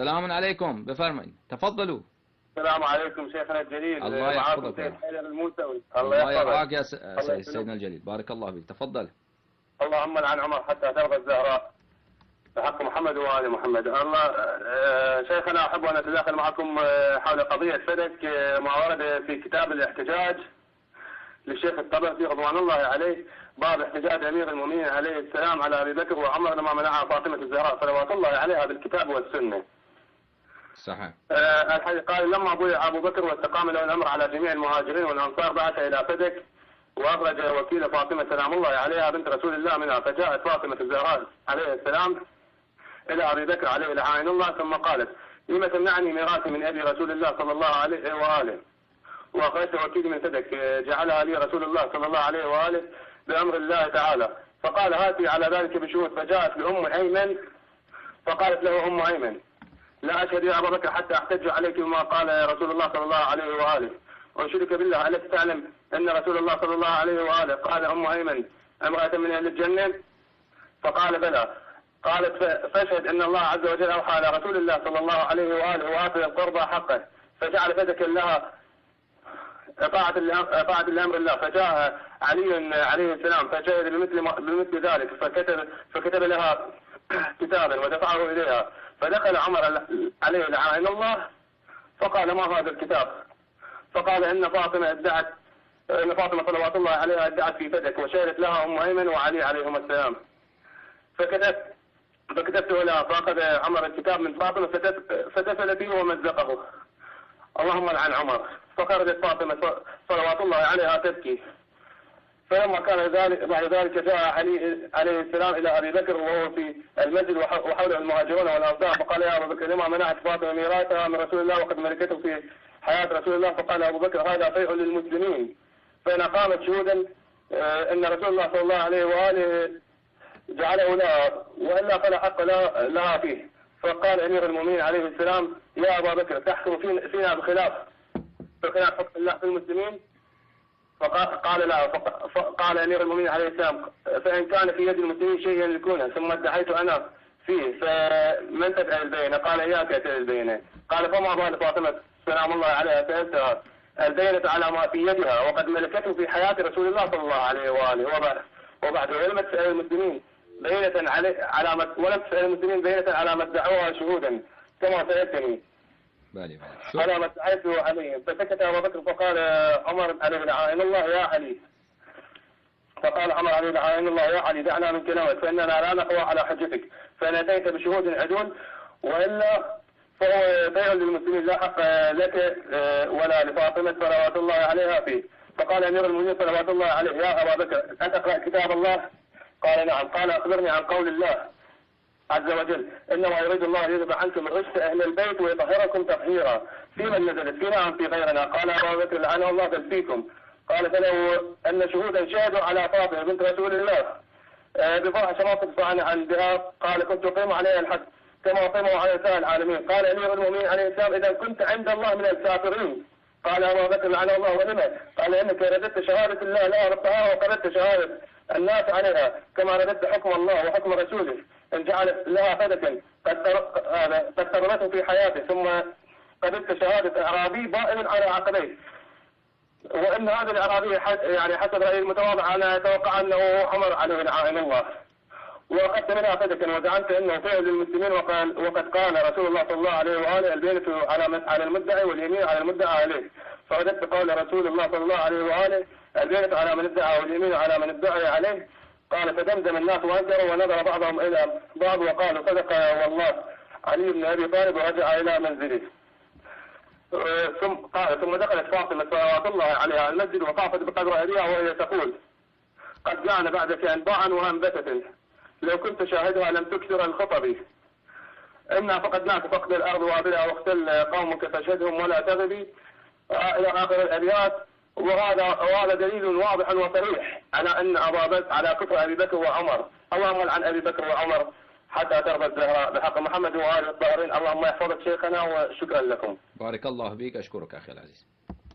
سلام عليكم، بفرمن تفضلوا. السلام عليكم شيخنا الجليل. الله يحفظك. سيد حيدر الموسوي. الله يرعاك يا سيدنا الجليل، بارك الله فيك، تفضل. اللهم لعن عمر حتى ترضى الزهراء بحق محمد وآل محمد. الله شيخنا أحب أن أتداخل معكم حول قضية فدك ما ورد في كتاب الاحتجاج للشيخ الطبرسي رضوان الله عليه، باب احتجاج أمير المؤمنين عليه السلام على أبي بكر وعمر لما منعها فاطمة الزهراء صلوات الله عليها بالكتاب والسنة. صحيح. قال لما بويع أبو بكر واستقام له الأمر على جميع المهاجرين والأنصار بعث إلى فدك وأخرج وكيل فاطمة سلام الله عليها بنت رسول الله منها، فجاءت فاطمة الزهراء عليه السلام إلى أبي بكر عليه لعائن الله ثم قالت: لم تمنعني ميراثي من أبي رسول الله صلى الله عليه وآله وأخرجت وكيلي من فدك جعلها لي رسول الله صلى الله عليه وآله بأمر الله تعالى. فقال: هاتي على ذلك بشهود. فجاءت لأم أيمن فقالت له أم أيمن: لا أشهد يا أبا بكر حتى أحتج عليك بما قال رسول الله صلى الله عليه وآله، وأنشدك بالله ألست تعلم أن رسول الله صلى الله عليه وآله قال أم أيمن امرأة من أهل الجنة؟ فقال: بلى. قالت: فاشهد أن الله عز وجل أوحى على رسول الله صلى الله عليه وآله وآتى القربى حقه، فجعل فدك لها طاعة لأمر الله. فجاء علي عليه السلام فشهد بمثل ذلك، فكتب لها كتابا ودفعه إليها. فدخل عمر عليه لعائن الله فقال: ما هذا الكتاب؟ فقال: إن فاطمة صلوات الله عليها ادعت في فدك وشهدت لها أم أيمن وعلي عليهما السلام. فكتبته لها. فأخذ عمر الكتاب من فاطمة فتفل فيه ومزقه. اللهم لعن عمر. فخرجت فاطمة صلوات الله عليها تبكي. فلما كان بعد ذلك جاء علي عليه السلام إلى أبي بكر وهو في المسجد وحوله المهاجرون والأنصار، فقال: يا أبا بكر لما منعت فاطمة ميراثها من رسول الله وقد ملكته في حياة رسول الله؟ فقال أبو بكر: هذا فيء للمسلمين، فإن قامت شهودا أن رسول الله صلى الله عليه وآله جعله لها، وإلا فلا حق لها فيه. فقال أمير المؤمنين عليه السلام: يا أبا بكر تحكم فينا بخلاف حكم الله في المسلمين؟ فقال: لا. فقال أمير المؤمنين عليه السلام: فإن كان في يد المسلمين شيء يملكونه ثم ادعيت أنا فيه فمن تدعي البينة؟ قال: إياك أتي البينة. قال: فما بال فاطمة سلام الله عليها سألتها البينة على ما في يدها وقد ملكته في حياة رسول الله صلى الله عليه وآله وبعد ولم تسأل المسلمين بينة ولم تسأل المسلمين بينة على ما ادعوها شهودا كما سألتني على ما ادعيته عليهم. فسكت أبو بكر فقال عمر عليه لعائن الله: يا علي. فقال عمر عليه لعائن الله: يا علي دعنا من كلامك فإننا لا نقوى على حجتك، فإن أتيت بشهود عدول وإلا فهو بيع للمسلمين لا حق لك ولا لفاطمة صلوات الله عليها فيه. فقال أمير المؤمنين صلوات الله عليه: يا أبا بكر أتقرأ كتاب الله؟ قال: نعم. قال: أخبرني عن قول الله عز وجل: إنما يريد الله يذهب عنكم الرجس أهل البيت ويطهركم تطهيرا. في من نزلت فينا أم في غيرنا؟ قال أبو بكر: لعنه الله بل فيكم. قال: فلو أن شهودا شهدوا على فاطمة بنت رسول الله بفرح ما تدفع عن بها، قال: كنت أقيم عليها الحد كما أقيموا على سائر العالمين. قال أمير المؤمنين عليه السلام: إذا كنت عند الله من الكافرين. قال أبو بكر: لعنه الله ولما؟ قال: إنك رددت شهادة الله لها بالطهارة وقردت شهادة الناس عليها كما رددت حكم الله وحكم رسوله إن جعلت لها فدكا قد تربته في حياته ثم قردت شهادة أعرابي بائن على عقبيه. وإن هذا الأعرابي يعني حسب رأي المتواضع أنا أتوقع أنه عمر عليه لعائن الله. وأخذت منها فدكا وزعمت أنه فعل للمسلمين وقد قال رسول الله صلى الله عليه وآله: البينة على المدعي واليمين على المدعى عليه. فرددت قول رسول الله صلى الله عليه وآله: البينة على من ادعى واليمين على من ادعي عليه. قال: فدمدم الناس وانكروا ونظر بعضهم إلى بعض وقالوا: صدق والله علي بن أبي طالب، ورجع إلى منزله. ثم دخلت فاطمة صلوات الله عليها المسجد وقافت بقدر أبيها وهي تقول: قد جاءنا بعدك أنباعا وهنبتة لو كنت شاهدها لم تكثر الخطب، إنا فقدناك فقد الأرض وابلها واختل قومك فاشهدهم ولا تغبي إلى آخر الأبيات. وهذا دليل واضح وصريح على أن على كفر أبي بكر وعمر. اللهم لعن أبي بكر وعمر حتى ترضى الزهراء بحق محمد وآل الطاهرين. اللهم يحفظك شيخنا وشكرا لكم. بارك الله فيك، أشكرك أخي العزيز.